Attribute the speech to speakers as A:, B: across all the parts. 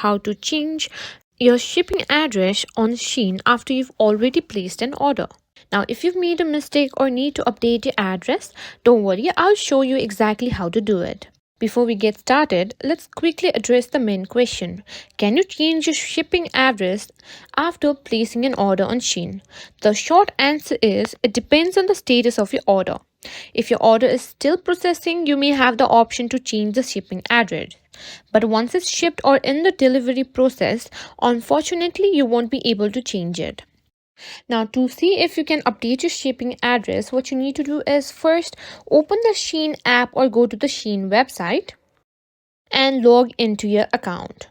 A: how to change your shipping address on Shein after you've already placed an order. Now, if you've made a mistake or need to update your address, don't worry, I'll show you exactly how to do it. Before we get started, let's quickly address the main question. Can you change your shipping address after placing an order on Shein? The short answer is it depends on the status of your order. If your order is still processing, you may have the option to change the shipping address. But once it's shipped or in the delivery process, unfortunately, you won't be able to change it. Now, to see if you can update your shipping address, what you need to do is first open the Shein app or go to the Shein website and log into your account.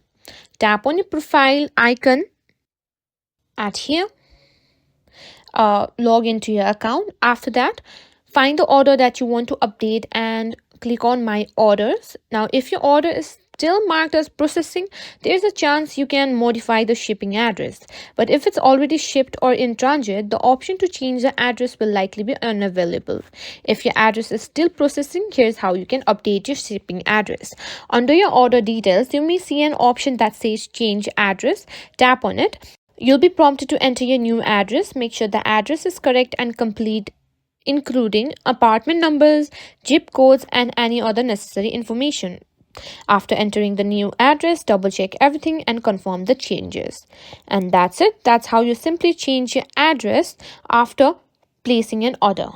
A: Tap on your profile icon at here. Log into your account. After that, find the order that you want to update and click on My Orders. Now, if your order is still marked as processing, there's a chance you can modify the shipping address. But if it's already shipped or in transit, the option to change the address will likely be unavailable. If your address is still processing, here's how you can update your shipping address. Under your order details, you may see an option that says Change Address. Tap on it. You'll be prompted to enter your new address. Make sure the address is correct and complete, including apartment numbers, zip codes, and any other necessary information. After entering the new address, double check everything and confirm the changes. And that's it. That's how you simply change your address after placing an order.